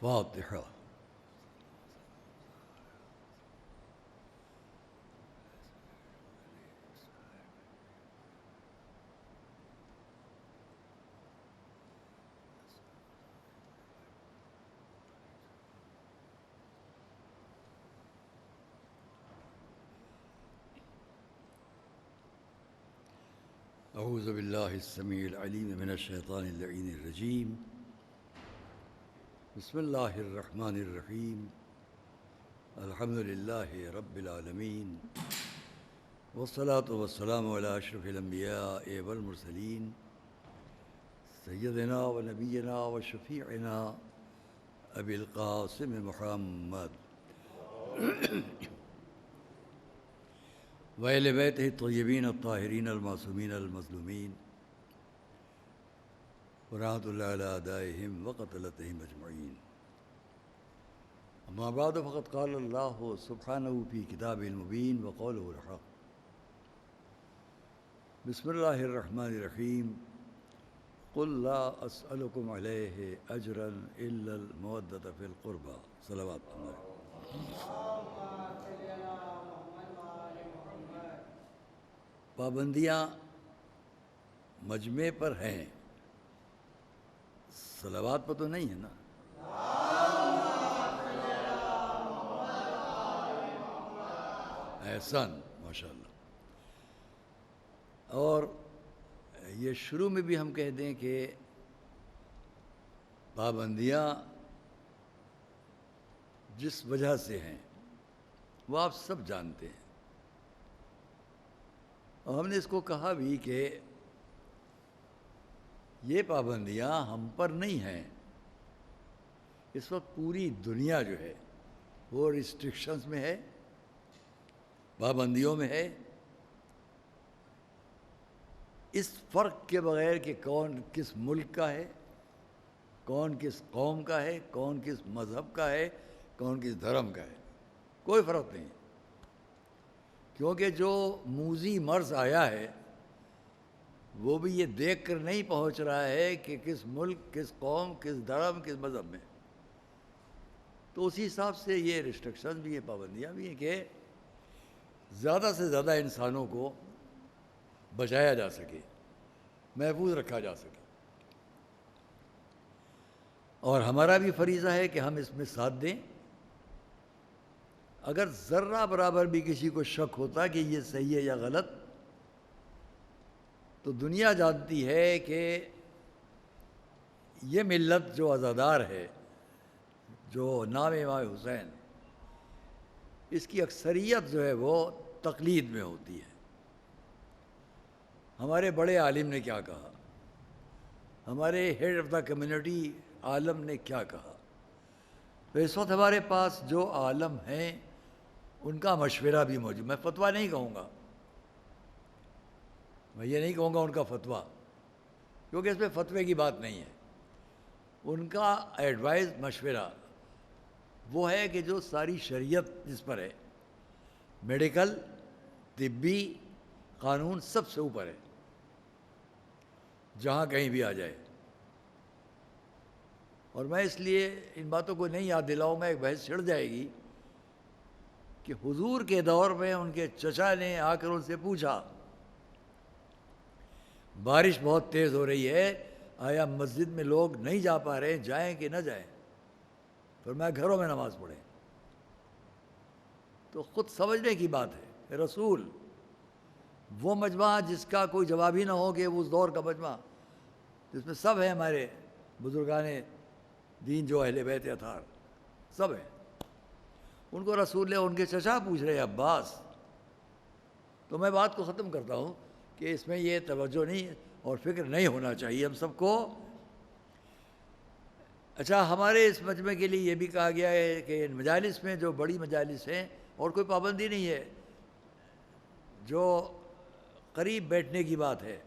فاتحة. أعوذ بالله السميع العليم من الشيطان اللعين الرجيم. بسم الله الرحمن الرحيم. الحمد لله رب العالمين، والصلاة والسلام على أشرف الأنبياء والمرسلين سيدنا ونبينا وشفيعنا أبي القاسم محمد وأهل بيته الطيبين الطاهرين المعصومين المظلومين ورحمة الله على أعدائهم وقتلتهم أجمعين. أما بعد، فقد قال الله سبحانه في كتابه المبين وقوله الحق. بسم الله الرحمن الرحيم. قل لا أسألكم عليه أجرا إلا المودة في القربى. صلوات الله. پابندیاں مجمع پر ہیں، صلوات پر تو نہیں ہے نا. احسن، ماشاءاللہ. اور یہ شروع میں بھی ہم کہہ دیں کہ پابندیاں جس وجہ سے ہیں وہ آپ سب جانتے ہیں، اور ہم نے اس کو کہا بھی کہ یہ پابندیاں ہم پر نہیں ہیں. اس وقت پوری دنیا جو ہے وہ ریسٹرکشنز میں ہے، پابندیوں میں ہے، اس فرق کے بغیر کہ کون کس ملک کا ہے، کون کس قوم کا ہے، کون کس مذہب کا ہے، کون کس دھرم کا ہے. کوئی فرق نہیں، کیونکہ جو موذی مرض آیا ہے وہ بھی یہ دیکھ کر نہیں پہنچ رہا ہے کہ کس ملک، کس قوم، کس دھرم، کس مذہب میں. تو اسی حساب سے یہ ریسٹرکشن بھی ہیں، پابندیاں بھی ہیں کہ زیادہ سے زیادہ انسانوں کو بچایا جا سکے، محفوظ رکھا جا سکے. اور ہمارا بھی فریضہ ہے کہ ہم اس میں ساتھ دیں. اگر ذرہ برابر بھی کسی کو شک ہوتا کہ یہ صحیح ہے یا غلط، تو دنیا جانتی ہے کہ یہ ملت جو عزادار ہے، جو نام امام حسین، اس کی اکثریت جو ہے وہ تقلید میں ہوتی ہے. ہمارے بڑے عالم نے کیا کہا، ہمارے ہیڈ آف دا کمیونٹی عالم نے کیا کہا. تو اس وقت ہمارے پاس جو عالم ہیں ان کا مشورہ بھی موجود. میں فتویٰ نہیں کہوں گا، میں یہ نہیں کہوں گا ان کا فتویٰ، کیونکہ اس میں فتوے کی بات نہیں ہے. ان کا ایڈوائز، مشورہ وہ ہے کہ جو ساری شریعت جس پر ہے، میڈیکل، طبی، قانون سب سے اوپر ہے، جہاں کہیں بھی آ جائے. اور میں اس لیے ان باتوں کو نہیں یاد دلاؤں گا، ایک بحث چھڑ جائے گی کہ حضور کے دور میں ان کے چچا نے آ کر ان سے پوچھا، بارش بہت تیز ہو رہی ہے، آیا مسجد میں لوگ نہیں جا پا رہے، جائیں کہ نہ جائیں؟ فرمایا گھروں میں نماز پڑھیں. تو خود سمجھنے کی بات ہے. رسول وہ مجمع جس کا کوئی جواب ہی نہ ہو کہ وہ اس دور کا مجمع جس میں سب ہیں، ہمارے بزرگان دین جو اہل بیت اطہار سب ہیں، ان کو رسول نے ان کے چچا پوچھ رہے عباس. تو میں بات کو ختم کرتا ہوں کہ اس میں یہ توجہ نہیں اور فکر نہیں ہونا چاہیے ہم سب کو. اچھا، ہمارے اس مجمع کے لیے یہ بھی کہا گیا ہے کہ ان مجالس میں جو بڑی مجالس ہیں اور کوئی پابندی نہیں ہے، جو قریب بیٹھنے کی بات ہے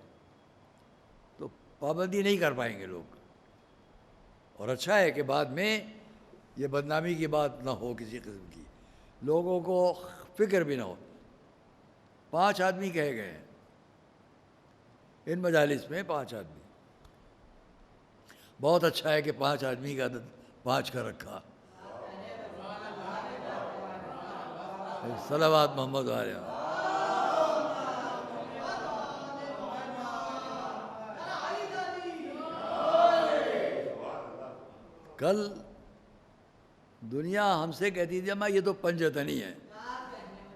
تو پابندی نہیں کر پائیں گے لوگ. اور اچھا ہے کہ بعد میں یہ بدنامی کی بات نہ ہو کسی قسم کی، لوگوں کو فکر بھی نہ ہو. 5 آدمی کہے گئے ہیں ان مجالس میں، 5 آدمی. بہت اچھا ہے کہ 5 آدمی کا عدد 5 کا رکھا. صلوات محمد علیہ. کل دنیا ہم سے کہتی تھی میں یہ تو پنجتنی ہے،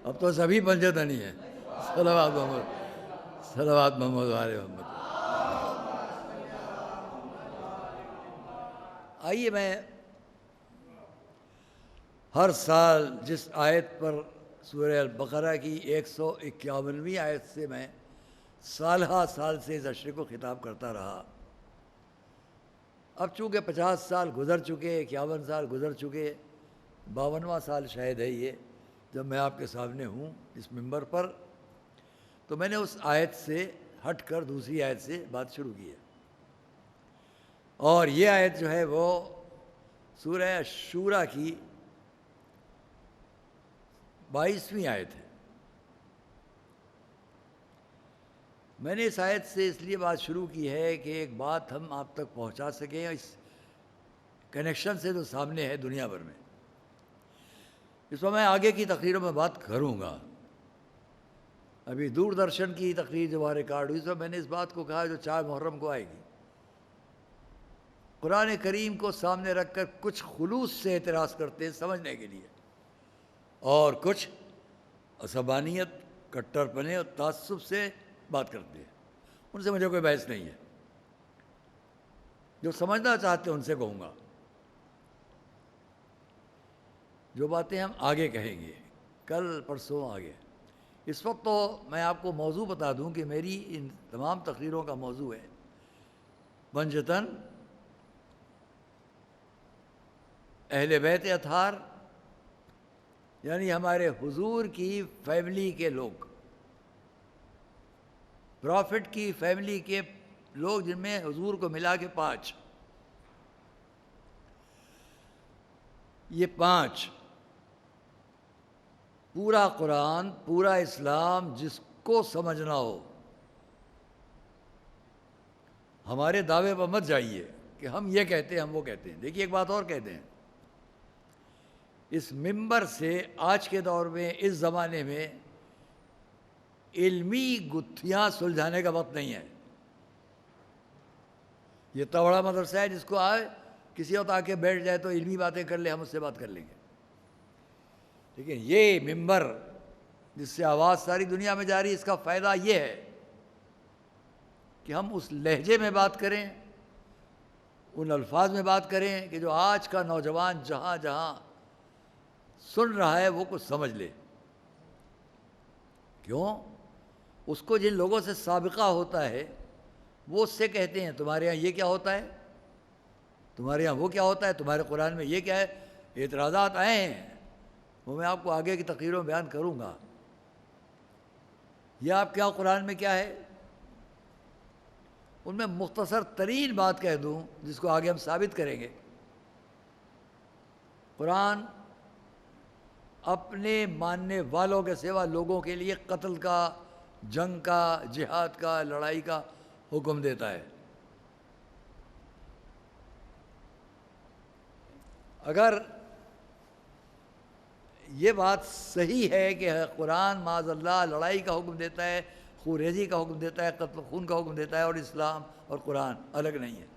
اب تو سبھی پنجتنی ہے. صلوات محمد، صلوات محمد علیہ محمد. آئیے میں ہر سال جس آیت پر سورہ البقرہ کی 151ویں آیت سے میں سالہ سال سے اس اشرے کو خطاب کرتا رہا. اب چونکہ 50 سال گزر چکے، 51 سال گزر چکے، 52واں سال شاید ہے یہ جب میں آپ کے سامنے ہوں اس ممبر پر، تو میں نے اس آیت سے ہٹ کر دوسری آیت سے بات شروع کی ہے. اور یہ آیت جو ہے وہ سورہ شورا کی 22ویں آیت ہے. میں نے اس آیت سے اس لیے بات شروع کی ہے کہ ایک بات ہم آپ تک پہنچا سکیں اس کنیکشن سے جو سامنے ہے دنیا بھر میں. اس پر میں آگے کی تقریروں میں بات کروں گا. ابھی دوردرشن کی تقریر جو وہاں ریکارڈ ہوئی، اس میں نے اس بات کو کہا جو 4 محرم کو آئے گی. قرآن کریم کو سامنے رکھ کر کچھ خلوص سے اعتراض کرتے ہیں سمجھنے کے لیے، اور کچھ عصبانیت، کٹر پنے اور تعصب سے بات کرتے ہیں. ان سے مجھے کوئی بحث نہیں ہے. جو سمجھنا چاہتے ہیں ان سے کہوں گا. جو باتیں ہم آگے کہیں گے، کل پرسوں آگے. اس وقت تو میں آپ کو موضوع بتا دوں کہ میری ان تمام تقریروں کا موضوع ہے پنجتن، اہل بیت اطہار، یعنی ہمارے حضور کی فیملی کے لوگ، پرافٹ کی فیملی کے لوگ، جن میں حضور کو ملا کے 5. یہ 5 پورا قرآن، پورا اسلام جس کو سمجھنا ہو، ہمارے دعوے پر مت جائیے کہ ہم یہ کہتے ہیں ہم وہ کہتے ہیں. دیکھیے ایک بات اور کہتے ہیں، اس ممبر سے آج کے دور میں اس زمانے میں علمی گتھیاں سلجھانے کا وقت نہیں ہے. یہ اتنا بڑا مدرسہ ہے جس کو آئے کسی وقت آ کے بیٹھ جائے تو علمی باتیں کر لے، ہم اس سے بات کر لیں گے. لیکن یہ ممبر جس سے آواز ساری دنیا میں جا رہی ہے، اس کا فائدہ یہ ہے کہ ہم اس لہجے میں بات کریں، ان الفاظ میں بات کریں کہ جو آج کا نوجوان جہاں جہاں سن رہا ہے وہ کچھ سمجھ لے. کیوں؟ اس کو جن لوگوں سے سابقہ ہوتا ہے وہ اس سے کہتے ہیں تمہارے یہاں یہ کیا ہوتا ہے، تمہارے یہاں وہ کیا ہوتا ہے، تمہارے قرآن میں یہ کیا ہے. اعتراضات آئے ہیں، وہ میں آپ کو آگے کی تقریروں میں بیان کروں گا. یہ آپ کے یہاں قرآن میں کیا ہے، ان میں مختصر ترین بات کہہ دوں جس کو آگے ہم ثابت کریں گے. قرآن اپنے ماننے والوں کے سوا لوگوں کے لیے قتل کا، جنگ کا، جہاد کا، لڑائی کا حکم دیتا ہے. اگر یہ بات صحیح ہے کہ قرآن معاذ اللہ لڑائی کا حکم دیتا ہے، خون ریزی کا حکم دیتا ہے، قتل خون کا حکم دیتا ہے، اور اسلام اور قرآن الگ نہیں ہے،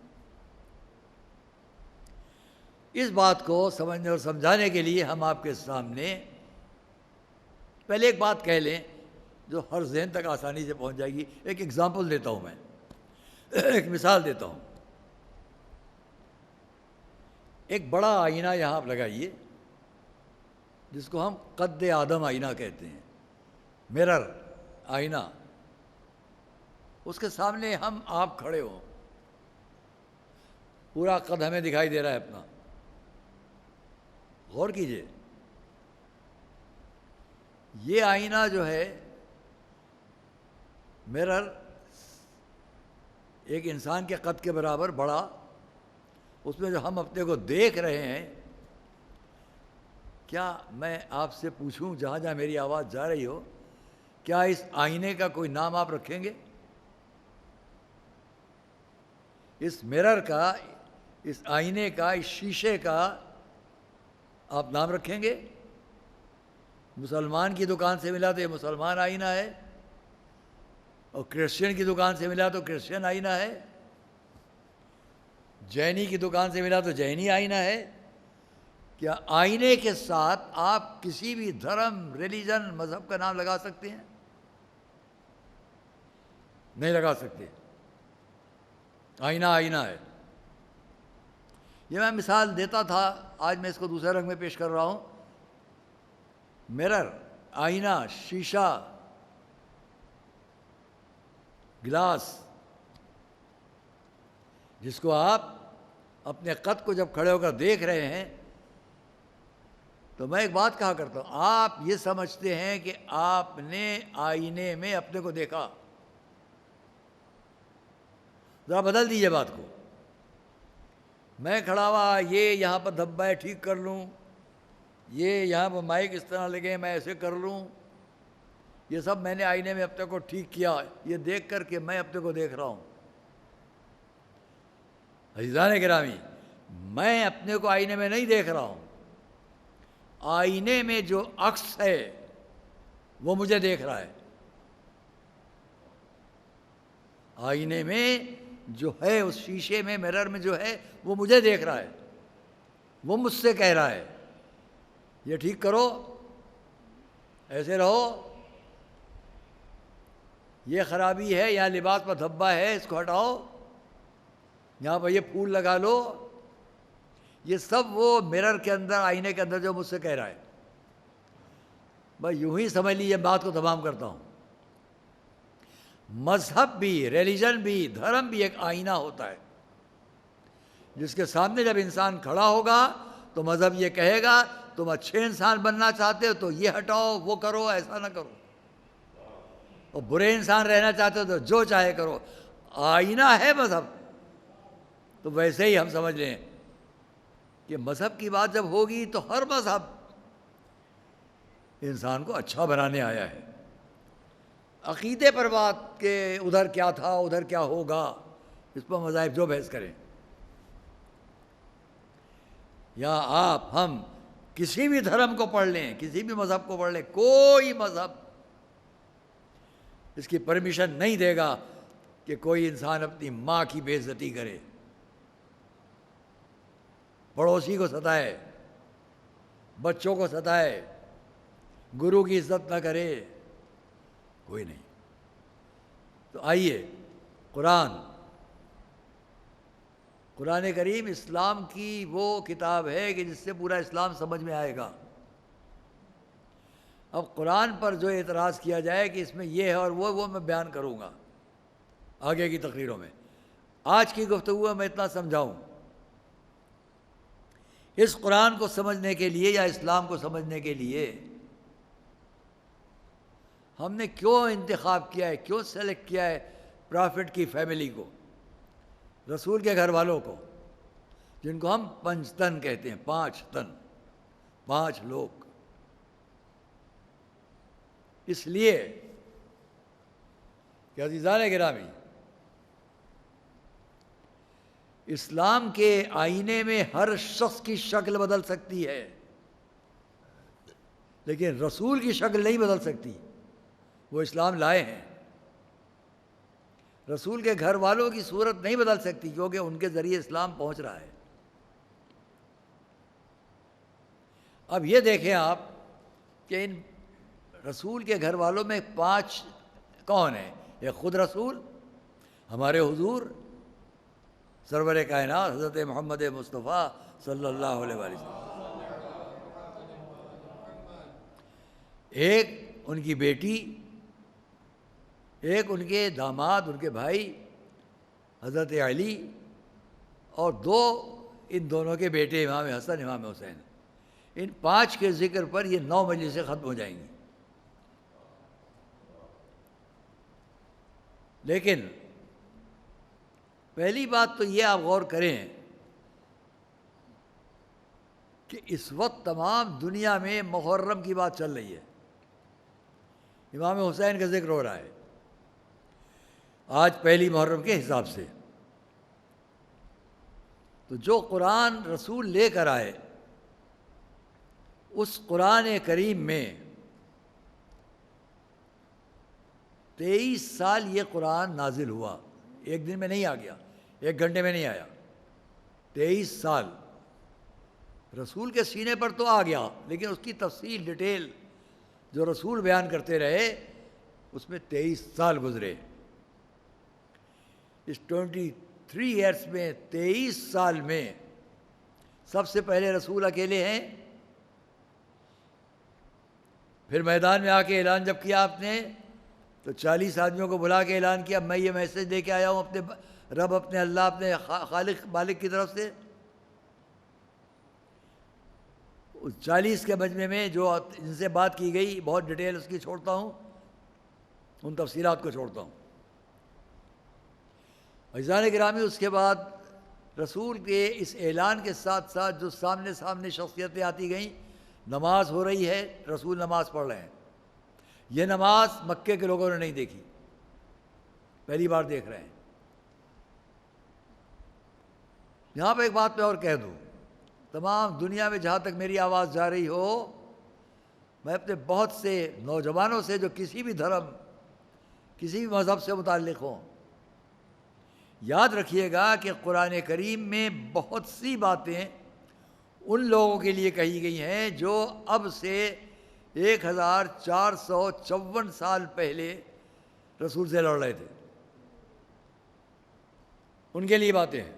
اس بات کو سمجھنے اور سمجھانے کے لیے ہم آپ کے سامنے پہلے ایک بات کہہ لیں جو ہر ذہن تک آسانی سے پہنچ جائے گی. ایک ایگزامپل دیتا ہوں میں، ایک مثال دیتا ہوں. ایک بڑا آئینہ یہاں آپ لگائیے جس کو ہم قد آدم آئینہ کہتے ہیں، مرر آئینہ. اس کے سامنے ہم آپ کھڑے ہوں، پورا قد ہمیں دکھائی دے رہا ہے اپنا. غور کیجئے، یہ آئینہ جو ہے مرر ایک انسان کے قد کے برابر بڑا، اس میں جو ہم اپنے کو دیکھ رہے ہیں، کیا میں آپ سے پوچھوں جہاں جہاں میری آواز جا رہی ہو، کیا اس آئینے کا کوئی نام آپ رکھیں گے؟ اس مرر کا اس آئینے کا، اس شیشے کا آپ نام رکھیں گے؟ مسلمان کی دکان سے ملا تو یہ مسلمان آئینہ ہے، اور کرسچن کی دکان سے ملا تو کرسچن آئینہ ہے، جینی کی دکان سے ملا تو جینی آئینہ ہے۔ کیا آئینے کے ساتھ آپ کسی بھی دھرم، ریلیجن، مذہب کا نام لگا سکتے ہیں؟ نہیں لگا سکتے۔ آئینہ آئینہ ہے۔ یہ میں مثال دیتا تھا، آج میں اس کو دوسرے رنگ میں پیش کر رہا ہوں۔ مرر، آئینہ، شیشہ، گلاس، جس کو آپ اپنے قد کو جب کھڑے ہو کر دیکھ رہے ہیں تو میں ایک بات کہا کرتا ہوں، آپ یہ سمجھتے ہیں کہ آپ نے آئینے میں اپنے کو دیکھا، ذرا بدل دیجیے بات کو۔ میں کھڑا ہوا، یہ یہاں پر دھبا ہے ٹھیک کر لوں، یہ یہاں پر مائک اس طرح لگے میں ایسے کر لوں، یہ سب میں نے آئینے میں اپنے کو ٹھیک کیا، یہ دیکھ کر کے میں اپنے کو دیکھ رہا ہوں۔ عزیزان گرامی، میں اپنے کو آئینے میں نہیں دیکھ رہا ہوں، آئینے میں جو عکس ہے وہ مجھے دیکھ رہا ہے۔ آئینے میں جو ہے، اس شیشے میں، مرر میں جو ہے وہ مجھے دیکھ رہا ہے، وہ مجھ سے کہہ رہا ہے یہ ٹھیک کرو، ایسے رہو، یہ خرابی ہے، یہاں لباس پر دھبا ہے اس کو ہٹاؤ، یہاں پر یہ پھول لگا لو۔ یہ سب وہ مرر کے اندر، آئینے کے اندر جو مجھ سے کہہ رہا ہے۔ بس یوں ہی سمجھ لیجیے، بات کو تمام کرتا ہوں۔ مذہب بھی، ریلیجن بھی، دھرم بھی ایک آئینہ ہوتا ہے، جس کے سامنے جب انسان کھڑا ہوگا تو مذہب یہ کہے گا تم اچھے انسان بننا چاہتے ہو تو یہ ہٹاؤ، وہ کرو، ایسا نہ کرو، اور برے انسان رہنا چاہتے ہو تو جو چاہے کرو۔ آئینہ ہے مذہب۔ تو ویسے ہی ہم سمجھ لیں کہ مذہب کی بات جب ہوگی تو ہر مذہب انسان کو اچھا بنانے آیا ہے۔ عقیدے پر بات کہ ادھر کیا تھا، ادھر کیا ہوگا، اس پر مذاہب جو بحث کریں، یا آپ ہم کسی بھی دھرم کو پڑھ لیں، کسی بھی مذہب کو پڑھ لیں، کوئی مذہب اس کی پرمیشن نہیں دے گا کہ کوئی انسان اپنی ماں کی بے عزتی کرے، پڑوسی کو ستائے، بچوں کو ستائے، گرو کی عزت نہ کرے، کوئی نہیں۔ تو آئیے، قرآن کریم اسلام کی وہ کتاب ہے کہ جس سے پورا اسلام سمجھ میں آئے گا۔ اب قرآن پر جو اعتراض کیا جائے کہ اس میں یہ ہے اور وہ میں بیان کروں گا آگے کی تقریروں میں۔ آج کی گفتگو میں اتنا سمجھاؤں، اس قرآن کو سمجھنے کے لیے یا اسلام کو سمجھنے کے لیے ہم نے کیوں انتخاب کیا ہے، کیوں سلیکٹ کیا ہے پرافٹ کی فیملی کو، رسول کے گھر والوں کو، جن کو ہم پنجتن کہتے ہیں، 5 تن، 5 لوگ۔ اس لیے کہ عزیزان گرامی، اسلام کے آئینے میں ہر شخص کی شکل بدل سکتی ہے، لیکن رسول کی شکل نہیں بدل سکتی۔ وہ اسلام لائے ہیں، رسول کے گھر والوں کی صورت نہیں بدل سکتی کیونکہ ان کے ذریعے اسلام پہنچ رہا ہے۔ اب یہ دیکھیں آپ کہ ان رسول کے گھر والوں میں 5 کون ہیں؟ ایک خود رسول، ہمارے حضور سرور کائنات حضرت محمد مصطفیٰ صلی اللہ علیہ وسلم، ایک ان کی بیٹی، ایک ان کے داماد، ان کے بھائی حضرت علی، اور 2 ان دونوں کے بیٹے امام حسن، امام حسین۔ ان 5 کے ذکر پر یہ 9 مجلسیں ختم ہو جائیں گی۔ لیکن پہلی بات تو یہ آپ غور کریں کہ اس وقت تمام دنیا میں محرم کی بات چل رہی ہے، امام حسین کا ذکر ہو رہا ہے آج پہلی محرم کے حساب سے۔ تو جو قرآن رسول لے کر آئے اس قرآن کریم میں 23 سال یہ قرآن نازل ہوا، ایک دن میں نہیں آ گیا، ایک گھنٹے میں نہیں آیا، 23 سال رسول کے سینے پر تو آ گیا، لیکن اس کی تفصیل ڈیٹیل جو رسول بیان کرتے رہے اس میں 23 سال گزرے۔ اس 23 ایئرس میں 23 سال میں سب سے پہلے رسول اکیلے ہیں، پھر میدان میں آ کے اعلان جب کیا آپ نے تو 40 آدمیوں کو بلا کے اعلان کیا میں یہ میسج دے کے آیا ہوں اپنے رب، اپنے اللہ، اپنے خالق مالک کی طرف سے۔ اس 40 کے مجمع میں جو ان سے بات کی گئی بہت ڈیٹیل اس کی چھوڑتا ہوں، ان تفصیلات کو چھوڑتا ہوں۔ عزیزان گرامی، اس کے بعد رسول کے اس اعلان کے ساتھ ساتھ جو سامنے شخصیتیں آتی گئیں، نماز ہو رہی ہے، رسول نماز پڑھ رہے ہیں۔ یہ نماز مکے کے لوگوں نے نہیں دیکھی، پہلی بار دیکھ رہے ہیں۔ یہاں پہ ایک بات میں اور کہہ دوں، تمام دنیا میں جہاں تک میری آواز جا رہی ہو، میں اپنے بہت سے نوجوانوں سے جو کسی بھی دھرم، کسی بھی مذہب سے متعلق ہوں، یاد رکھیے گا کہ قرآن کریم میں بہت سی باتیں ان لوگوں کے لیے کہی گئی ہیں جو اب سے 1454 سال پہلے رسول سے لڑ رہے تھے، ان کے لیے باتیں ہیں۔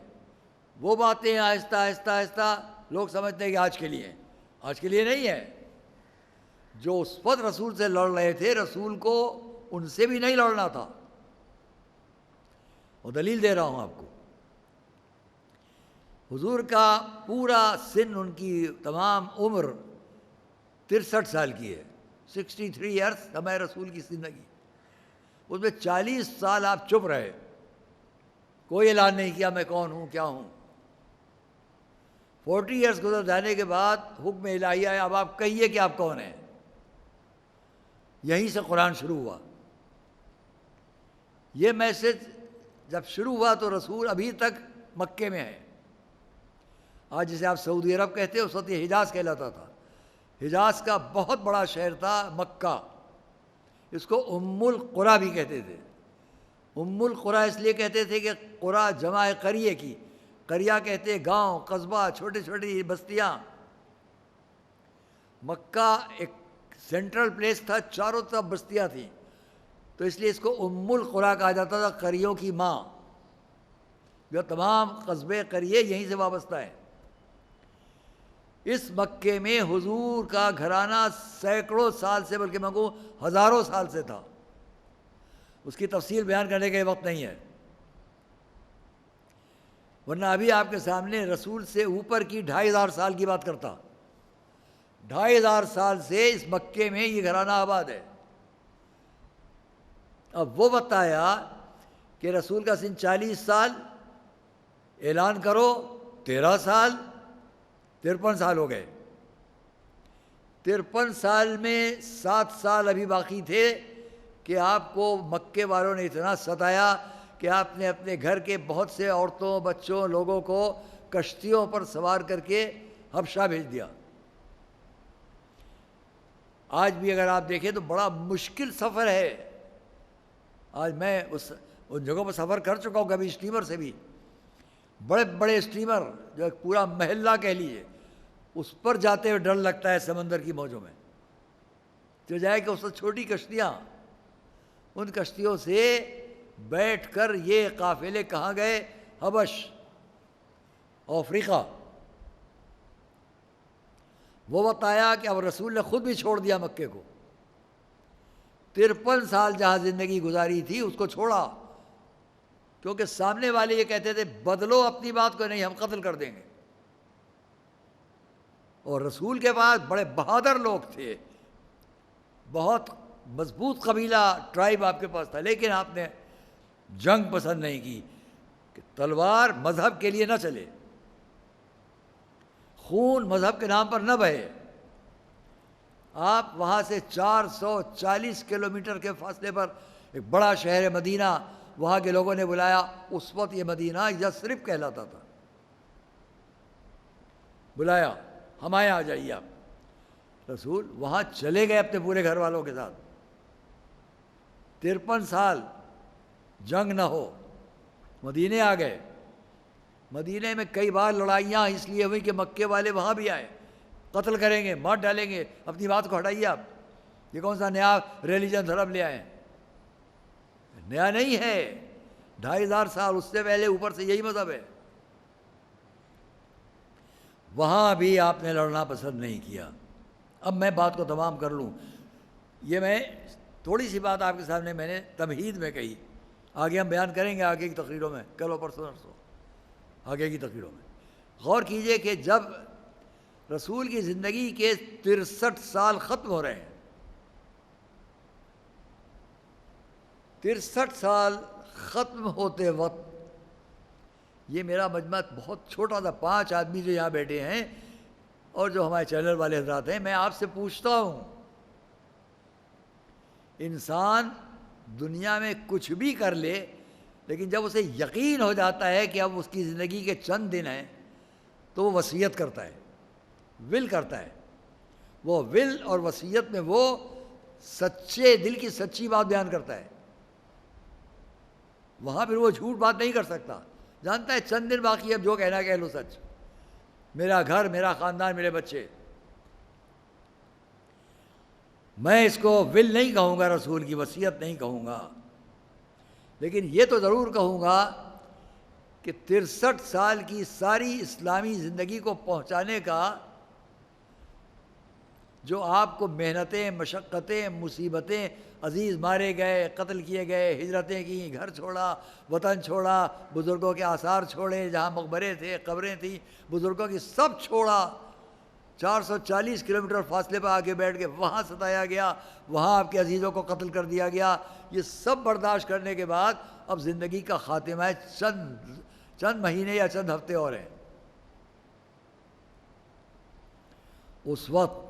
وہ باتیں آہستہ آہستہ لوگ سمجھتے ہیں کہ آج کے لیے ہیں، آج کے لیے نہیں ہے۔ جو اس وقت رسول سے لڑ رہے تھے، رسول کو ان سے بھی نہیں لڑنا تھا۔ اور دلیل دے رہا ہوں آپ کو، حضور کا پورا سن، ان کی تمام عمر 63 سال کی ہے، 63 ایئرس ہمارے رسول کی زندگی۔ اس میں 40 سال آپ چپ رہے، کوئی اعلان نہیں کیا میں کون ہوں کیا ہوں۔ 40 ایئرس گزر جانے کے بعد حکم الہی آیا، اب آپ کہیے کہ آپ کون ہیں۔ یہیں سے قرآن شروع ہوا۔ یہ میسج جب شروع ہوا تو رسول ابھی تک مکے میں ہے۔ آج جسے آپ سعودی عرب کہتے ہیں، اس وقت یہ حجاز کہلاتا تھا۔ حجاز کا بہت بڑا شہر تھا مکہ، اس کو ام القریٰ بھی کہتے تھے۔ ام القریٰ اس لیے کہتے تھے کہ قریٰ جمع قریہ کی، قریہ کہتے گاؤں، قصبہ، چھوٹی چھوٹی بستیاں۔ مکہ ایک سینٹرل پلیس تھا، چاروں طرف بستیاں تھیں، تو اس لیے اس کو ام القریٰ کہا جاتا تھا، قریوں کی ماں۔ جو تمام قصبے قریے یہیں سے وابستہ ہیں۔ اس مکے میں حضور کا گھرانہ سینکڑوں سال سے، بلکہ میں کہوں ہزاروں سال سے تھا۔ اس کی تفصیل بیان کرنے کا یہ وقت نہیں ہے، ورنہ ابھی آپ کے سامنے رسول سے اوپر کی 2500 سال کی بات کرتا۔ 2500 سال سے اس مکے میں یہ گھرانہ آباد ہے۔ اب وہ بتایا کہ رسول کا سن 40 سال، اعلان کرو 13 سال، 53 سال ہو گئے۔ 53 سال میں 7 سال ابھی باقی تھے کہ آپ کو مکے والوں نے اتنا ستایا کہ آپ نے اپنے گھر کے بہت سے عورتوں، بچوں، لوگوں کو کشتیوں پر سوار کر کے حبشہ بھیج دیا۔ آج بھی اگر آپ دیکھیں تو بڑا مشکل سفر ہے۔ آج میں ان جگہوں پر سفر کر چکا ہوں، کبھی اسٹیمر سے بھی، بڑے بڑے اسٹیمر جو ایک پورا محلہ کہہ لیجیے، اس پر جاتے ہوئے ڈر لگتا ہے سمندر کی موجوں میں۔ تو جائے کہ اس وقت چھوٹی کشتیاں، ان کشتیوں سے بیٹھ کر یہ قافلے کہاں گئے؟ حبش، افریقہ۔ وہ بتایا کہ اب رسول نے خود بھی چھوڑ دیا مکے کو۔ 53 سال جہاں زندگی گزاری تھی اس کو چھوڑا، کیونکہ سامنے والے یہ کہتے تھے بدلو اپنی بات کو، نہیں ہم قتل کر دیں گے۔ اور رسول کے پاس بڑے بہادر لوگ تھے، بہت مضبوط قبیلہ، ٹرائب آپ کے پاس تھا، لیکن آپ نے جنگ پسند نہیں کی کہ تلوار مذہب کے لیے نہ چلے، خون مذہب کے نام پر نہ بہے۔ آپ وہاں سے 440 کلومیٹر کے فاصلے پر ایک بڑا شہر مدینہ، وہاں کے لوگوں نے بلایا، اس وقت یہ مدینہ یثرب کہلاتا تھا۔ بلایا، ہمارے یہاں آ جائیے آپ۔ رسول وہاں چلے گئے اپنے پورے گھر والوں کے ساتھ۔ 53 سال جنگ نہ ہو، مدینے آ گئے۔ مدینے میں کئی بار لڑائیاں اس لیے ہوئی کہ مکے والے وہاں بھی آئے، قتل کریں گے، مار ڈالیں گے۔ اپنی بات کو ہٹائیے آپ، یہ کون سا نیا ریلیجن دھرم لے آئے ہیں؟ نیا نہیں ہے، 2500 سال اس سے پہلے اوپر سے یہی مذہب ہے۔ وہاں بھی آپ نے لڑنا پسند نہیں کیا۔ اب میں بات کو تمام کر لوں، یہ میں تھوڑی سی بات آپ کے سامنے میں نے تمہید میں کہی، آگے ہم بیان کریں گے آگے کی تقریروں میں، کل و پرسوں نرسوں آگے کی تقریروں میں۔ غور کیجئے کہ جب رسول کی زندگی کے 63 سال ختم ہو رہے ہیں، 63 سال ختم ہوتے وقت، یہ میرا مجمع بہت چھوٹا تھا، 5 آدمی جو یہاں بیٹھے ہیں اور جو ہمارے چینل والے حضرات ہیں، میں آپ سے پوچھتا ہوں، انسان دنیا میں کچھ بھی کر لے، لیکن جب اسے یقین ہو جاتا ہے کہ اب اس کی زندگی کے چند دن ہیں تو وہ وصیت کرتا ہے، ول کرتا ہے۔ وہ ول اور وصیت میں وہ سچے دل کی سچی بات بیان کرتا ہے، وہاں پھر وہ جھوٹ بات نہیں کر سکتا، جانتا ہے چند دن باقی ہے، اب جو کہنا کہہ لو سچ، میرا گھر، میرا خاندان، میرے بچے۔ میں اس کو ول نہیں کہوں گا، رسول کی وصیت نہیں کہوں گا، لیکن یہ تو ضرور کہوں گا کہ 63 سال کی ساری اسلامی زندگی کو پہنچانے کا جو آپ کو محنتیں، مشقتیں، مصیبتیں، عزیز مارے گئے، قتل کیے گئے، ہجرتیں کیں، گھر چھوڑا، وطن چھوڑا، بزرگوں کے آثار چھوڑے، جہاں مقبرے تھے، قبریں تھیں بزرگوں کی، سب چھوڑا، 440 کلومیٹر فاصلے پر آ کے بیٹھ کے وہاں ستایا گیا، وہاں آپ کے عزیزوں کو قتل کر دیا گیا، یہ سب برداشت کرنے کے بعد اب زندگی کا خاتمہ ہے، چند مہینے یا چند ہفتے اور ہیں۔ اس وقت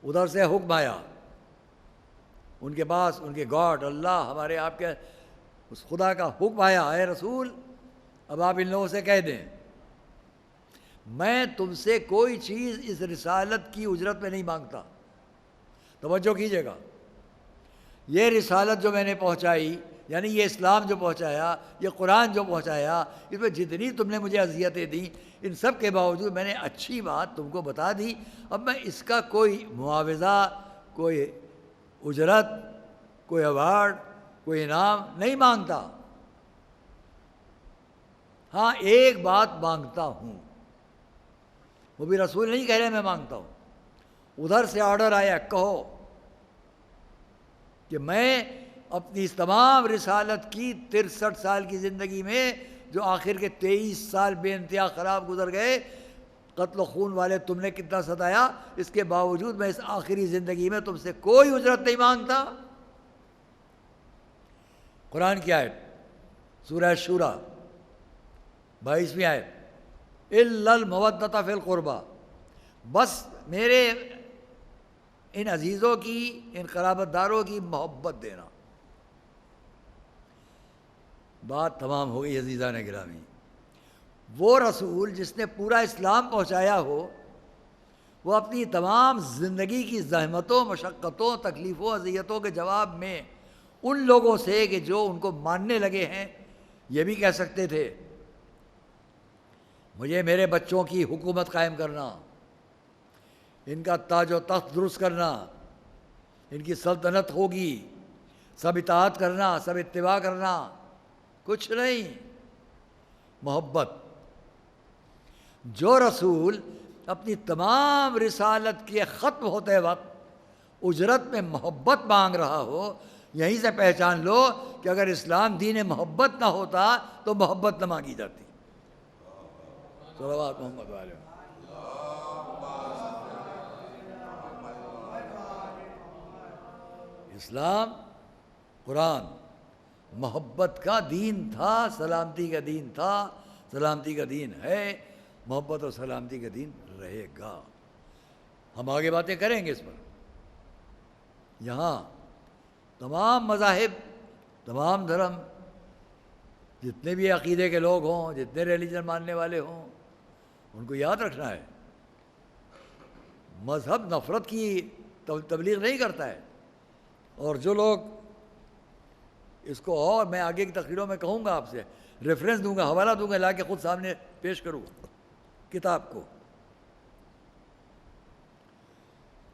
ادھر سے حکم آیا ان کے پاس، ان کے گاڈ اللہ، ہمارے آپ کے اس خدا کا حکم آیا، اے رسول اب آپ ان لوگوں سے کہہ دیں میں تم سے کوئی چیز اس رسالت کی اجرت میں نہیں مانگتا۔ توجہ کیجیے گا، یہ رسالت جو میں نے پہنچائی، یعنی یہ اسلام جو پہنچایا، یہ قرآن جو پہنچایا، اس میں جتنی تم نے مجھے اذیتیں دیں، ان سب کے باوجود میں نے اچھی بات تم کو بتا دی، اب میں اس کا کوئی معاوضہ، کوئی اجرت، کوئی ایوارڈ، کوئی انعام نہیں مانگتا۔ ہاں ایک بات مانگتا ہوں، وہ بھی رسول نہیں کہہ رہے میں مانگتا ہوں، ادھر سے آرڈر آیا، کہو کہ میں اپنی اس تمام رسالت کی 63 سال کی زندگی میں جو آخر کے 23 سال بے انتہا خراب گزر گئے، قتل و خون والے تم نے کتنا ستایا، اس کے باوجود میں اس آخری زندگی میں تم سے کوئی اجرت نہیں مانگتا۔ قرآن کی آیت، سورہ شورى 22ویں آیت، الا المودۃ فی القربى، بس میرے ان عزیزوں کی، ان قرابت داروں کی محبت دینا۔ بات تمام ہو گئی عزیزان گرامی۔ وہ رسول جس نے پورا اسلام پہنچایا ہو، وہ اپنی تمام زندگی کی زحمتوں، مشقتوں، تکلیفوں، اذیتوں کے جواب میں ان لوگوں سے کہ جو ان کو ماننے لگے ہیں، یہ بھی کہہ سکتے تھے مجھے میرے بچوں کی حکومت قائم کرنا، ان کا تاج و تخت درست کرنا، ان کی سلطنت ہوگی، سب اطاعت کرنا، سب اتباع کرنا، کچھ نہیں، محبت۔ جو رسول اپنی تمام رسالت کے ختم ہوتے وقت اجرت میں محبت مانگ رہا ہو، یہیں سے پہچان لو کہ اگر اسلام دین محبت نہ ہوتا تو محبت نہ مانگی جاتی۔ صلوات محمد علیہ۔ اسلام، قرآن محبت کا دین تھا، سلامتی کا دین تھا، سلامتی کا دین ہے، محبت اور سلامتی کا دین رہے گا۔ ہم آگے باتیں کریں گے اس پر۔ یہاں تمام مذاہب، تمام دھرم، جتنے بھی عقیدے کے لوگ ہوں، جتنے ریلیجن ماننے والے ہوں، ان کو یاد رکھنا ہے مذہب نفرت کی تبلیغ نہیں کرتا ہے. اور جو لوگ اس کو، اور میں آگے کی تقریروں میں کہوں گا، آپ سے ریفرنس دوں گا، حوالہ دوں گا، لا کے خود سامنے پیش کروں کتاب کو.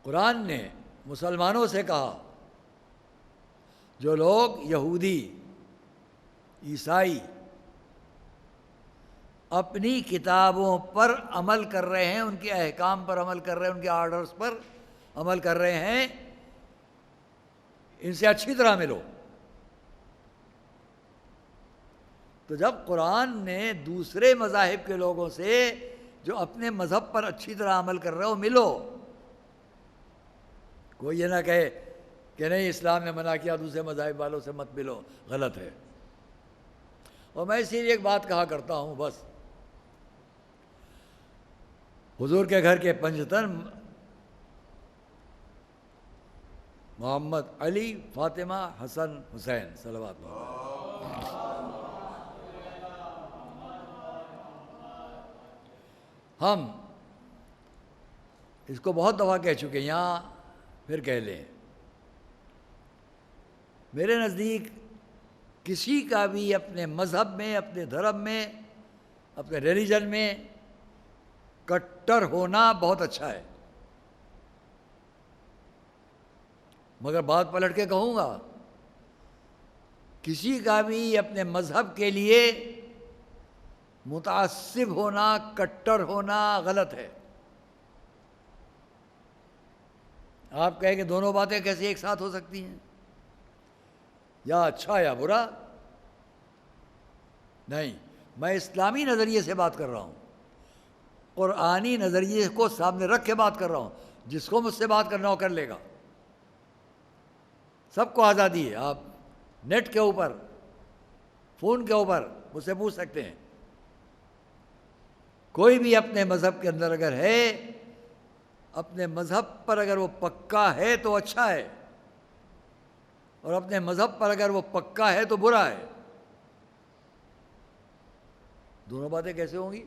قرآن نے مسلمانوں سے کہا جو لوگ یہودی عیسائی اپنی کتابوں پر عمل کر رہے ہیں، ان کے احکام پر عمل کر رہے ہیں، ان کے آرڈرز پر عمل کر رہے ہیں، ان سے اچھی طرح ملو. تو جب قرآن نے دوسرے مذاہب کے لوگوں سے جو اپنے مذہب پر اچھی طرح عمل کر رہے ہو ملو، کوئی یہ نہ کہے کہ نہیں اسلام نے منع کیا دوسرے مذاہب والوں سے مت ملو، غلط ہے. اور میں اسی لیے ایک بات کہا کرتا ہوں، بس حضور کے گھر کے پنجتن محمد علی فاطمہ حسن حسین صلوات اللہ، ہم اس کو بہت دفعہ کہہ چکے ہیں، یہاں پھر کہہ لیں. میرے نزدیک کسی کا بھی اپنے مذہب میں، اپنے دھرم میں، اپنے ریلیجن میں کٹر ہونا بہت اچھا ہے. مگر بات پلٹ کے کہوں گا، کسی کا بھی اپنے مذہب کے لیے متعصب ہونا، کٹر ہونا غلط ہے. آپ کہیں کہ دونوں باتیں کیسے ایک ساتھ ہو سکتی ہیں، یا اچھا یا برا؟ نہیں، میں اسلامی نظریے سے بات کر رہا ہوں، قرآنی نظریے کو سامنے رکھ کے بات کر رہا ہوں. جس کو مجھ سے بات کرنا ہو کر لے گا، سب کو آزادی ہے. آپ نیٹ کے اوپر، فون کے اوپر مجھ سے پوچھ سکتے ہیں. کوئی بھی اپنے مذہب کے اندر اگر ہے، اپنے مذہب پر اگر وہ پکا ہے تو اچھا ہے، اور اپنے مذہب پر اگر وہ پکا ہے تو برا ہے. دونوں باتیں کیسے ہوں گی؟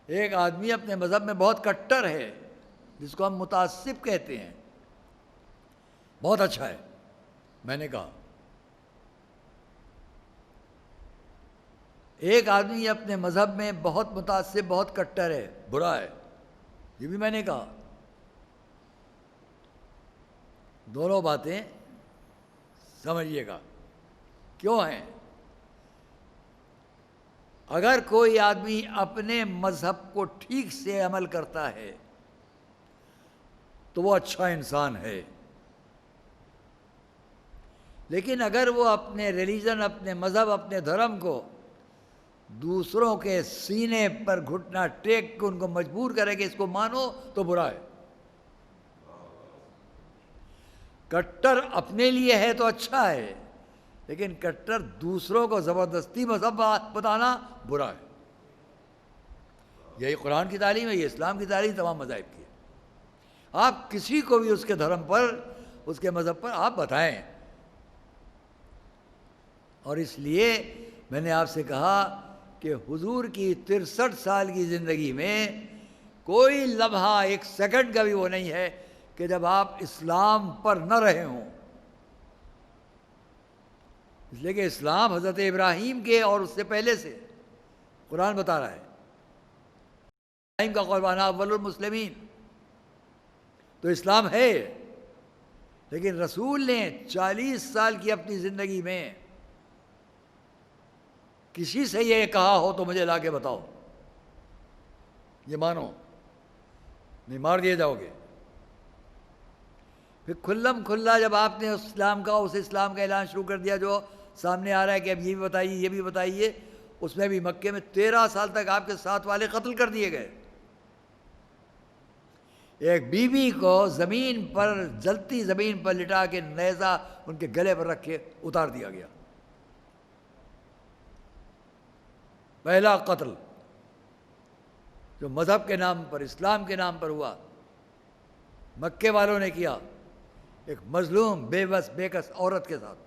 ایک آدمی اپنے مذہب میں بہت کٹر ہے، جس کو ہم متعصب کہتے ہیں، بہت اچھا ہے. میں نے کہا ایک آدمی اپنے مذہب میں بہت متعصب، بہت کٹر ہے، برا ہے. یہ بھی میں نے کہا. دونوں باتیں سمجھیے گا کیوں ہیں. اگر کوئی آدمی اپنے مذہب کو ٹھیک سے عمل کرتا ہے تو وہ اچھا انسان ہے. لیکن اگر وہ اپنے ریلیجن، اپنے مذہب، اپنے دھرم کو دوسروں کے سینے پر گھٹنا ٹیک کے ان کو مجبور کرے کہ اس کو مانو، تو برا ہے. کٹر اپنے لیے ہے تو اچھا ہے، لیکن کٹر دوسروں کو زبردستی مذہب بتانا برا ہے. یہی قرآن کی تعلیم ہے، یہ اسلام کی تعلیم تمام مذاہب کی ہے. آپ کسی کو بھی اس کے دھرم پر، اس کے مذہب پر آپ بتائیں. اور اس لیے میں نے آپ سے کہا کہ حضور کی 63 سال کی زندگی میں کوئی لمحہ، ایک سیکنڈ کا بھی وہ نہیں ہے کہ جب آپ اسلام پر نہ رہے ہوں. اس لیے کہ اسلام حضرت ابراہیم کے اور اس سے پہلے سے قرآن بتا رہا ہے، ابراہیم کا قربان اول المسلمین. تو اسلام ہے، لیکن رسول نے 40 سال کی اپنی زندگی میں کسی سے یہ کہا ہو تو مجھے لا کے بتاؤ، یہ مانو، نہیں مار دیے جاؤ گے. پھر کھلم کھلا جب آپ نے اس اسلام کا اعلان شروع کر دیا جو سامنے آ رہا ہے کہ اب یہ بھی بتائیے، یہ بھی بتائیے، اس میں بھی مکے میں 13 سال تک آپ کے ساتھ والے قتل کر دیے گئے. ایک بی بی کو زمین پر، جلتی زمین پر لٹا کے نیزہ ان کے گلے پر رکھ کے اتار دیا گیا. پہلا قتل جو مذہب کے نام پر، اسلام کے نام پر ہوا، مکے والوں نے کیا ایک مظلوم، بے بس، بے کس عورت کے ساتھ.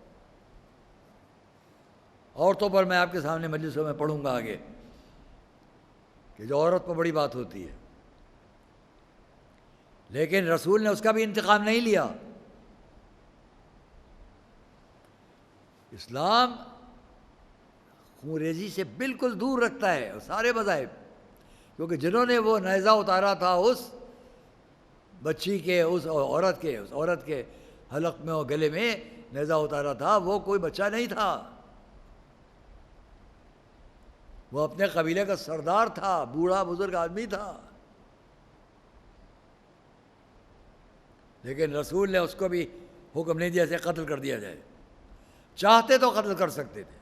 عورتوں پر میں آپ کے سامنے مجلسوں میں پڑھوں گا آگے. کہ جو عورت پر بڑی بات ہوتی ہے، لیکن رسول نے اس کا بھی انتقام نہیں لیا۔ اسلام خونریزی سے بالکل دور رکھتا ہے، سارے مذاہب، کیونکہ جنہوں نے وہ نیزہ اتارا تھا اس بچی کے، اس عورت کے حلق میں اور گلے میں نیزہ اتارا تھا، وہ کوئی بچہ نہیں تھا، وہ اپنے قبیلے کا سردار تھا، بوڑھا بزرگ آدمی تھا، لیکن رسول نے اس کو بھی حکم نہیں دیا اسے قتل کر دیا جائے، چاہتے تو قتل کر سکتے تھے۔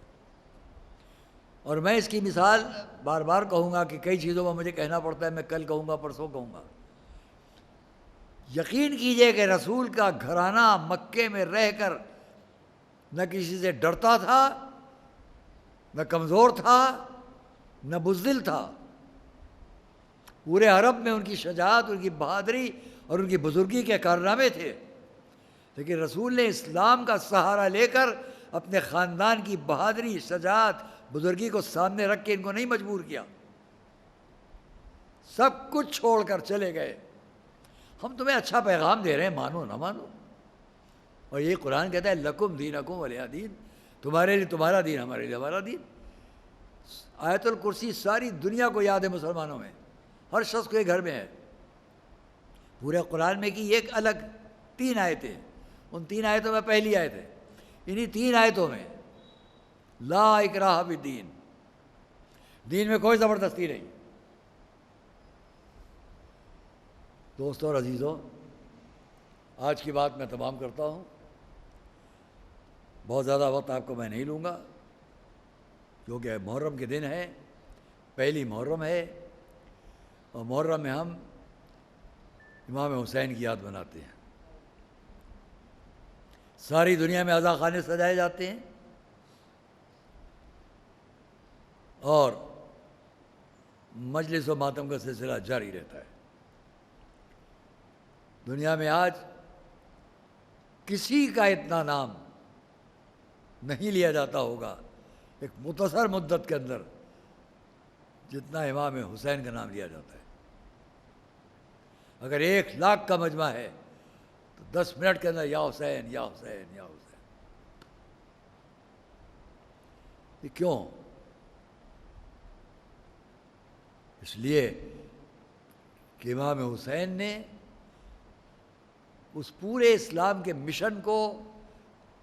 اور میں اس کی مثال بار بار کہوں گا کہ کئی چیزوں میں مجھے کہنا پڑتا ہے، میں کل کہوں گا، پرسوں کہوں گا۔ یقین کیجئے کہ رسول کا گھرانہ مکے میں رہ کر نہ کسی سے ڈرتا تھا، نہ کمزور تھا، نہ بزدل تھا۔ پورے عرب میں ان کی شجاعت، ان کی بہادری اور ان کی بزرگی کے کارنامے تھے، لیکن رسول نے اسلام کا سہارا لے کر اپنے خاندان کی بہادری، شجاعت، بزرگی کو سامنے رکھ کے ان کو نہیں مجبور کیا، سب کچھ چھوڑ کر چلے گئے۔ ہم تمہیں اچھا پیغام دے رہے ہیں، مانو نہ مانو، اور یہ قرآن کہتا ہے لکم دینکم ولی دین، تمہارے لیے تمہارا دین، ہمارے لیے ہمارا دین۔ آیت الکرسی ساری دنیا کو یاد ہے، مسلمانوں میں ہر شخص کے گھر میں ہے۔ پورے قرآن میں کی ایک الگ 3 آیتیں، ان 3 آیتوں میں پہلی آیت ہے، انہی 3 آیتوں میں لا اکراہ فی الدین، دین میں کوئی زبردستی نہیں۔ دوستوں اور عزیزوں، آج کی بات میں تمام کرتا ہوں، بہت زیادہ وقت آپ کو میں نہیں لوں گا، کیونکہ محرم کے دن ہے، پہلی محرم ہے، اور محرم میں ہم امام حسین کی یاد مناتے ہیں۔ ساری دنیا میں عزا خانے سجائے جاتے ہیں، اور مجلس و ماتم کا سلسلہ جاری رہتا ہے۔ دنیا میں آج کسی کا اتنا نام نہیں لیا جاتا ہوگا ایک مختصر مدت کے اندر جتنا امام حسین کا نام لیا جاتا ہے۔ اگر 1,00,000 کا مجمع ہے تو 10 منٹ کے اندر یا حسین یا حسین یا حسین۔ یہ کیوں؟ اس لیے کہ امام حسین نے اس پورے اسلام کے مشن کو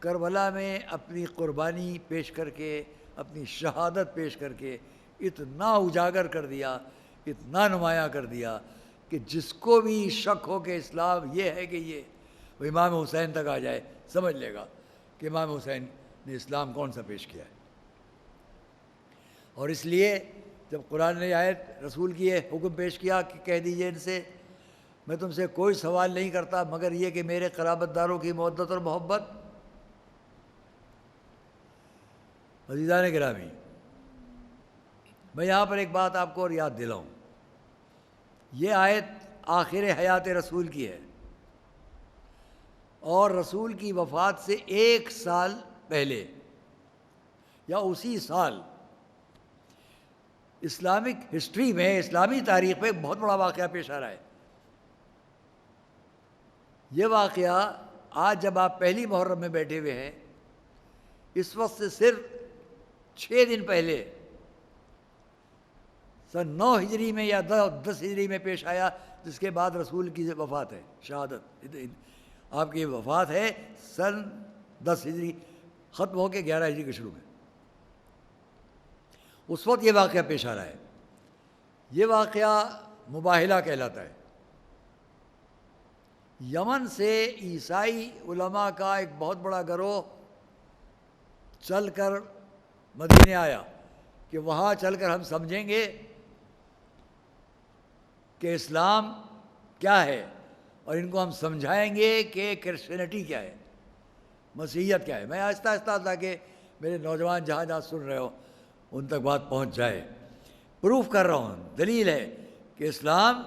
کربلا میں اپنی قربانی پیش کر کے، اپنی شہادت پیش کر کے اتنا اجاگر کر دیا، اتنا نمایاں کر دیا کہ جس کو بھی شک ہو کہ اسلام یہ ہے کہ یہ، وہ امام حسین تک آ جائے، سمجھ لے گا کہ امام حسین نے اسلام کون سا پیش کیا ہے۔ اور اس لیے جب قرآن نے آیت رسول کی یہ حکم پیش کیا کہ کہہ دیجئے ان سے میں تم سے کوئی سوال نہیں کرتا مگر یہ کہ میرے قرابت داروں کی مودت اور محبت۔ عزیزان گرامی، میں یہاں پر ایک بات آپ کو اور یاد دلاؤں، یہ آیت آخر حیات رسول کی ہے، اور رسول کی وفات سے 1 سال پہلے یا اسی سال اسلامک ہسٹری میں، اسلامی تاریخ میں ایک بہت بڑا واقعہ پیش آ رہا ہے۔ یہ واقعہ آج جب آپ پہلی محرم میں بیٹھے ہوئے ہیں، اس وقت سے صرف 6 دن پہلے سن 9 ہجری میں یا 10 ہجری میں پیش آیا، جس کے بعد رسول کی وفات ہے، شہادت آپ کی وفات ہے سن 10 ہجری ختم ہو کے 11 ہجری کے شروع میں، اس وقت یہ واقعہ پیش آ رہا ہے۔ یہ واقعہ مباہلہ کہلاتا ہے۔ یمن سے عیسائی علماء کا ایک بہت بڑا گروہ چل کر مدینے آیا کہ وہاں چل کر ہم سمجھیں گے کہ اسلام کیا ہے، اور ان کو ہم سمجھائیں گے کہ کرسچینٹی کیا ہے، مسیحیت کیا ہے۔ میں آہستہ آہستہ تاکہ میرے نوجوان جہاں جہاں سن رہے ہو ان تک بات پہنچ جائے، پروف کر رہا ہوں، دلیل ہے کہ اسلام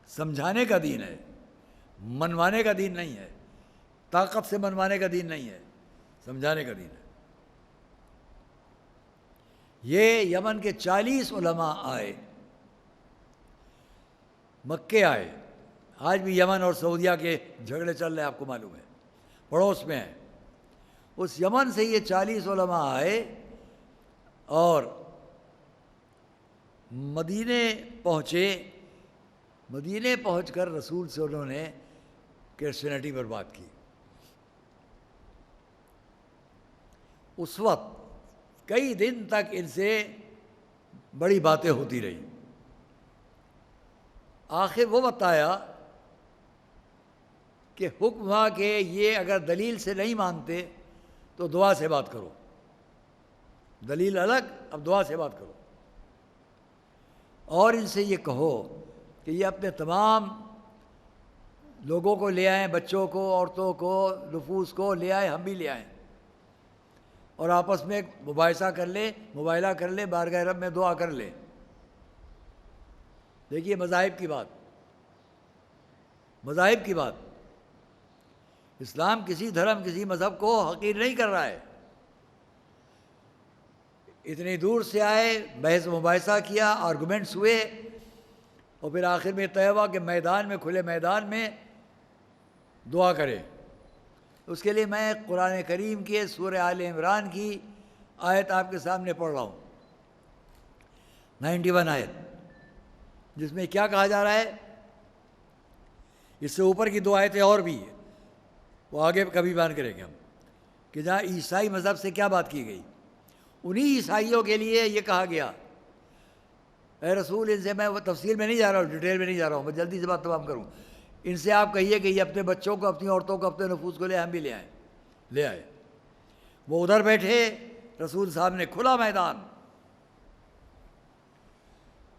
سمجھانے کا دین ہے، منوانے کا دین نہیں ہے، طاقت سے منوانے کا دین نہیں ہے، سمجھانے کا دین ہے۔ یہ یمن کے 40 علماء آئے مکے آئے. آج بھی یمن اور سعودیہ کے جھگڑے چل رہے ہیں، آپ کو معلوم ہے، پڑوس میں ہیں. اس یمن سے یہ 40 علماء آئے اور مدینے پہنچے. مدینے پہنچ کر رسول سے انہوں نے کرسچینٹی پر بات کی. اس وقت کئی دن تک ان سے بڑی باتیں ہوتی رہیں. آخر وہ بتایا کہ حکم ہوا کہ یہ اگر دلیل سے نہیں مانتے تو دعا سے بات کرو. دلیل الگ، اب دعا سے بات کرو. اور ان سے یہ کہو کہ یہ اپنے تمام لوگوں کو لے آئیں، بچوں کو، عورتوں کو، نفوس کو لے آئیں، ہم بھی لے آئیں، اور آپس میں مباحثہ کر لیں، مباہلہ کر لیں، بارگاہ رب میں دعا کر لیں. دیکھیے مذاہب کی بات، مذاہب کی بات. اسلام کسی دھرم، کسی مذہب کو حقیر نہیں کر رہا ہے. اتنی دور سے آئے، بحث مباحثہ کیا، آرگومنٹس ہوئے، اور پھر آخر میں طے ہوا کہ میدان میں، کھلے میدان میں دعا کرے. اس کے لیے میں قرآن کریم کے سورہ آل عمران کی آیت آپ کے سامنے پڑھ رہا ہوں، 91 آیت، جس میں کیا کہا جا رہا ہے. اس سے اوپر کی 2 آیتیں اور بھی ہیں، وہ آگے کبھی بیان کریں گے ہم، کہ جہاں عیسائی مذہب سے کیا بات کی گئی. انہی عیسائیوں کے لیے یہ کہا گیا، اے رسول، ان سے میں وہ تفصیل میں نہیں جا رہا ہوں، ڈیٹیل میں نہیں جا رہا ہوں، میں جلدی سے بات تمام کروں. ان سے آپ کہیے کہ یہ اپنے بچوں کو، اپنی عورتوں کو، اپنے نفوس کو لے، ہم بھی لے آئیں. لے آئے. وہ ادھر بیٹھے، رسول صاحب نے کھلا میدان.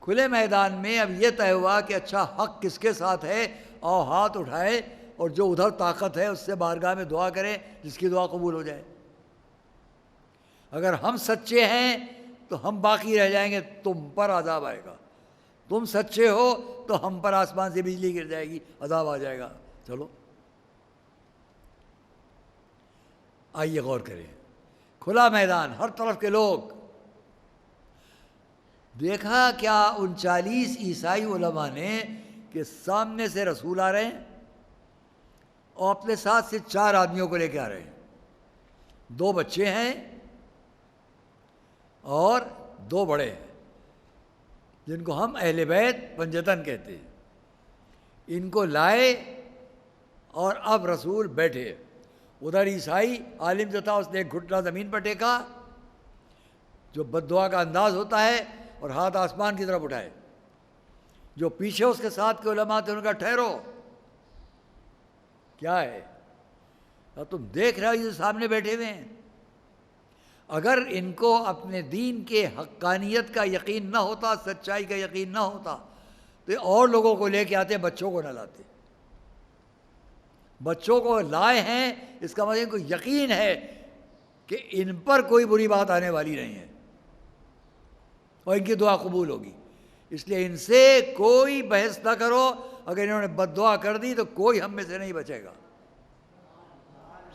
کھلے میدان میں اب یہ طے ہوا کہ اچھا حق کس کے ساتھ ہے، اور ہاتھ اٹھائے اور جو ادھر طاقت ہے اس سے بارگاہ میں دعا کرے، جس کی دعا قبول ہو جائے. اگر ہم سچے ہیں تو ہم باقی رہ جائیں گے، تم پر عذاب آئے گا. تم سچے ہو تو ہم پر آسمان سے بجلی گر جائے گی، عذاب آ جائے گا. چلو آئیے غور کریں. کھلا میدان، ہر طرف کے لوگ. دیکھا کیا ان 40 عیسائی علماء نے کہ سامنے سے رسول آ رہے ہیں اور اپنے ساتھ سے 4 آدمیوں کو لے کے آ رہے ہیں. 2 بچے ہیں اور 2 بڑے ہیں، جن کو ہم اہل بیت پنجتن کہتے ہیں. ان کو لائے اور اب رسول بیٹھے. ادھر عیسائی عالم جو تھا، اس نے ایک گھٹنا زمین پر ٹیکا، جو بد دعا کا انداز ہوتا ہے، اور ہاتھ آسمان کی طرف اٹھائے. جو پیچھے اس کے ساتھ کے علماء تھے، ان کا ٹھہرو، کیا ہے؟ اور تم دیکھ رہے ہو یہ سامنے بیٹھے ہوئے ہیں. اگر ان کو اپنے دین کے حقانیت کا یقین نہ ہوتا، سچائی کا یقین نہ ہوتا، تو یہ اور لوگوں کو لے کے آتے، بچوں کو نہ لاتے. بچوں کو لائے ہیں، اس کا مطلب ان کو یقین ہے کہ ان پر کوئی بری بات آنے والی نہیں ہے اور ان کی دعا قبول ہوگی. اس لیے ان سے کوئی بحث نہ کرو. اگر انہوں نے بد دعا کر دی تو کوئی ہم میں سے نہیں بچے گا.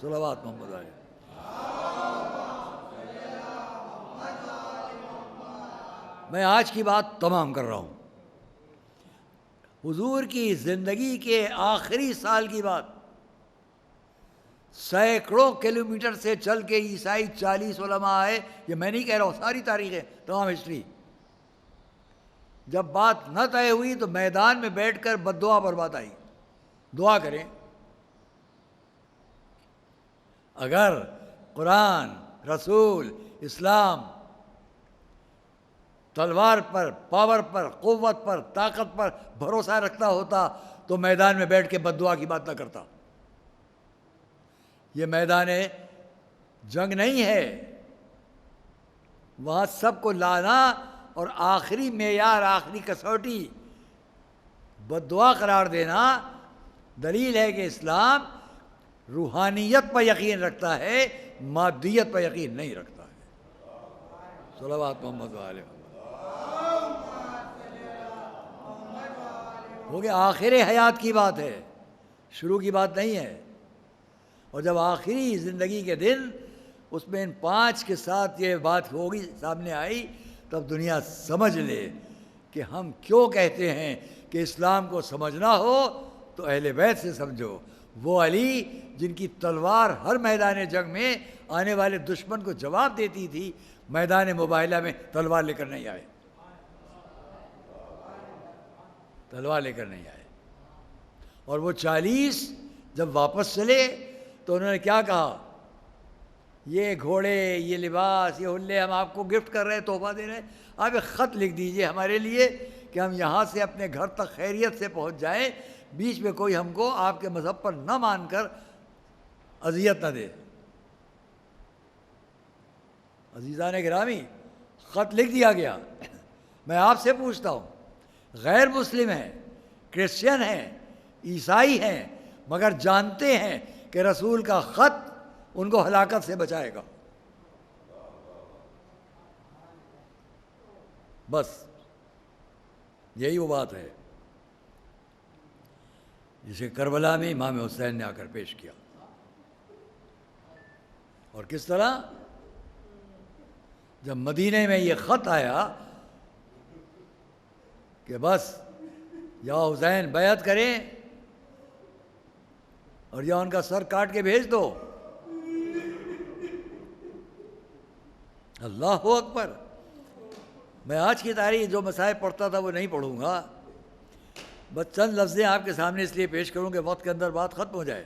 صلوات محمد علیہ. میں آج کی بات تمام کر رہا ہوں. حضور کی زندگی کے آخری سال کی بات. سینکڑوں کلومیٹر سے چل کے عیسائی 40 علماء آئے. یہ میں نہیں کہہ رہا ہوں، ساری تاریخیں، تمام ہسٹری. جب بات نہ طے ہوئی تو میدان میں بیٹھ کر بد دعا پر بات آئی. دعا کریں. اگر قرآن، رسول، اسلام تلوار پر، پاور پر، قوت پر، طاقت پر بھروسہ رکھتا ہوتا تو میدان میں بیٹھ کے بد دعا کی بات نہ کرتا. یہ میدان جنگ نہیں ہے. وہاں سب کو لانا اور آخری معیار، آخری کسوٹی بد دعا قرار دینا. دلیل ہے کہ اسلام روحانیت پر یقین رکھتا ہے، مادیت پر یقین نہیں رکھتا ہے. صلوات محمد علیہ. کیونکہ آخر حیات کی بات ہے، شروع کی بات نہیں ہے. اور جب آخری زندگی کے دن اس میں ان 5 کے ساتھ یہ بات ہوگی، سامنے آئی، تب دنیا سمجھ لے کہ ہم کیوں کہتے ہیں کہ اسلام کو سمجھنا ہو تو اہل بیت سے سمجھو. وہ علی جن کی تلوار ہر میدان جنگ میں آنے والے دشمن کو جواب دیتی تھی، میدان مباہلہ میں تلوار لے کر نہیں آئے، تلوار لے کر نہیں آئے. اور وہ 40 جب واپس چلے تو انہوں نے کیا کہا؟ یہ گھوڑے، یہ لباس، یہ حلے ہم آپ کو گفٹ کر رہے ہیں، تحفہ دے رہے ہیں، آپ ایک خط لکھ دیجئے ہمارے لیے کہ ہم یہاں سے اپنے گھر تک خیریت سے پہنچ جائیں، بیچ میں کوئی ہم کو آپ کے مذہب پر نہ مان کر اذیت نہ دے. عزیزان گرامی، خط لکھ دیا گیا. میں آپ سے پوچھتا ہوں، غیر مسلم ہیں، کرسچن ہیں، عیسائی ہیں، مگر جانتے ہیں کہ رسول کا خط ان کو ہلاکت سے بچائے گا. بس یہی وہ بات ہے جسے کربلا میں امام حسین نے آ کر پیش کیا. اور کس طرح جب مدینے میں یہ خط آیا کہ بس یا حسین بیعت کریں اور یا ان کا سر کاٹ کے بھیج دو. اللہ اکبر. میں آج کی تاریخ جو مصائب پڑھتا تھا وہ نہیں پڑھوں گا، بس چند لفظیں آپ کے سامنے اس لیے پیش کروں کہ وقت کے اندر بات ختم ہو جائے.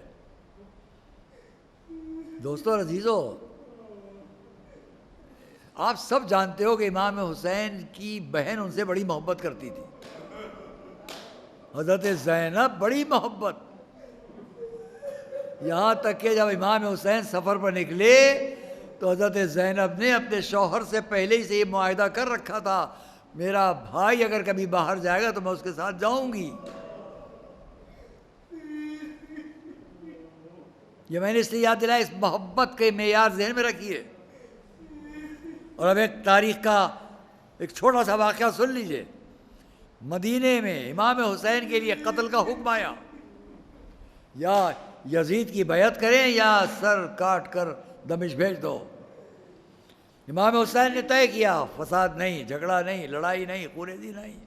دوستو اور عزیزو، آپ سب جانتے ہو کہ امام حسین کی بہن ان سے بڑی محبت کرتی تھی، حضرت زینب. بڑی محبت، یہاں تک کہ جب امام حسین سفر پر نکلے تو حضرت زینب نے اپنے شوہر سے پہلے ہی سے یہ معاہدہ کر رکھا تھا، میرا بھائی اگر کبھی باہر جائے گا تو میں اس کے ساتھ جاؤں گی. یہ میں نے اس لیے یاد دلایا، اس محبت کے معیار ذہن میں رکھیے. اور اب ایک تاریخ کا ایک چھوٹا سا واقعہ سن لیجئے. مدینے میں امام حسین کے لیے قتل کا حکم آیا، یا یزید کی بیعت کریں یا سر کاٹ کر دمشق بھیج دو. امام حسین نے طے کیا، فساد نہیں، جھگڑا نہیں، لڑائی نہیں، خوریزی نہیں،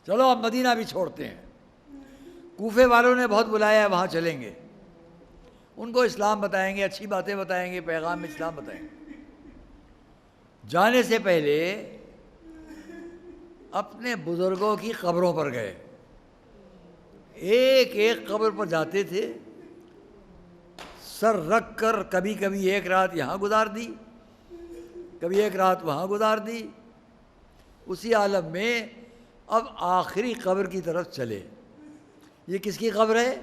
چلو اب مدینہ بھی چھوڑتے ہیں. کوفے والوں نے بہت بلایا ہے، وہاں چلیں گے، ان کو اسلام بتائیں گے، اچھی باتیں بتائیں گے، پیغام اسلام بتائیں گے. جانے سے پہلے اپنے بزرگوں کی قبروں پر گئے. ایک ایک قبر پر جاتے تھے، سر رکھ کر کبھی کبھی ایک رات یہاں گزار دی، کبھی ایک رات وہاں گزار دی. اسی عالم میں اب آخری قبر کی طرف چلے. یہ کس کی قبر ہے؟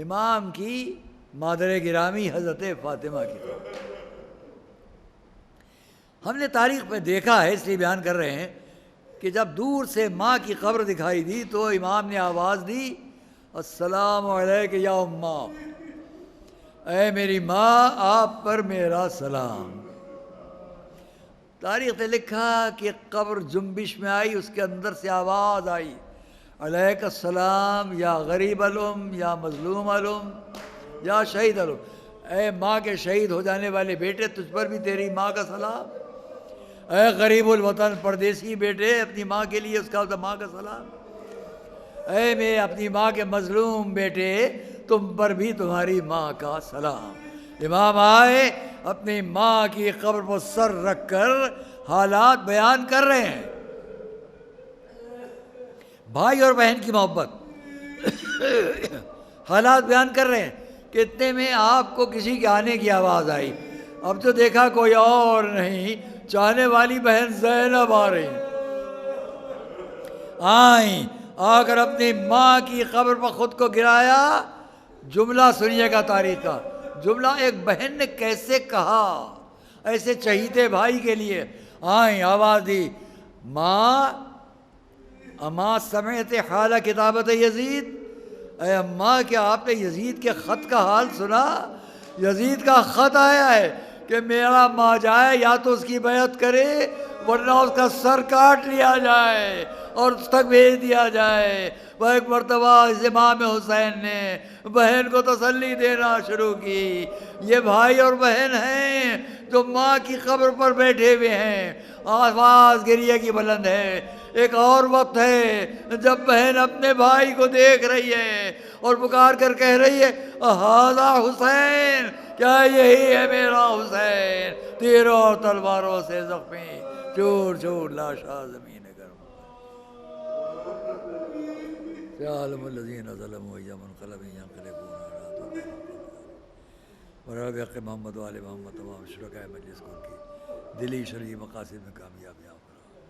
امام کی مادر گرامی حضرت فاطمہ کی قبر. ہم نے تاریخ میں دیکھا ہے، اس لیے بیان کر رہے ہیں کہ جب دور سے ماں کی قبر دکھائی دی تو امام نے آواز دی، السلام علیک یا اماں، اے میری ماں آپ پر میرا سلام. تاریخ نے لکھا کہ قبر جنبش میں آئی، اس کے اندر سے آواز آئی، علیک السلام یا غریب الام یا مظلوم الام یا شہید الام. اے ماں کے شہید ہو جانے والے بیٹے، تجھ پر بھی تیری ماں کا سلام. اے غریب الوطن پردیسی بیٹے، اپنی ماں کے لیے اس کا ماں کا سلام. اے میں اپنی ماں کے مظلوم بیٹے، تم پر بھی تمہاری ماں کا سلام. امام آئے، اپنی ماں کی قبر پر سر رکھ کر حالات بیان کر رہے ہیں. بھائی اور بہن کی محبت، حالات بیان کر رہے ہیں کہ اتنے میں آپ کو کسی کے آنے کی آواز آئی. اب تو دیکھا کوئی اور نہیں، چاہنے والی بہن زینب آ رہی. آئیں، آ کر اپنی ماں کی قبر پر خود کو گرایا. جملہ سنیے گا تاریخ کا، جملہ ایک بہن نے کیسے کہا ایسے چہیتے بھائی کے لیے. آئیں، آواز دی، ماں اما سمعت حال کتابت یزید، اے اماں کیا آپ نے یزید کے خط کا حال سنا؟ یزید کا خط آیا ہے کہ میرا ماں جائے یا تو اس کی بیعت کرے ورنہ اس کا سر کاٹ لیا جائے اور اس تک بھیج دیا جائے. وہ ایک مرتبہ اس امام حسین نے بہن کو تسلی دینا شروع کی. یہ بھائی اور بہن ہیں جو ماں کی قبر پر بیٹھے ہوئے ہیں، آواز گریے کی بلند ہے. ایک اور وقت ہے جب بہن اپنے بھائی کو دیکھ رہی ہے اور پکار کر کہہ رہی ہے ہذا حسین، کیا یہی ہے میرا حسین؟ تیروں اور تلواروں سے زخمی، چور چور لاشا زمین گرم، سیعلم الذین ظلموا ای منقلب ینقلبون علی عقبیہم ورب حق محمد و آل محمد تمام شرکائے مجلس کو ان کی دلی شرعی مقاصد میں کامیابیاں فرما،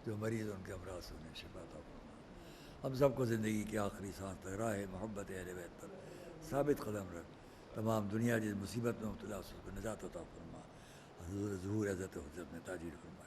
جو مریض ان کے امراض سے انہیں شفا عطا فرما، ہم سب کو زندگی کی آخری سانس تک راہ محبت اہل بیت پر ثابت قدم رکھ، تمام دنیا جس مصیبت میں مبتلا اس کو نجات عطا فرما، حضور ظہور عزت و حضرت میں تاجر فرما۔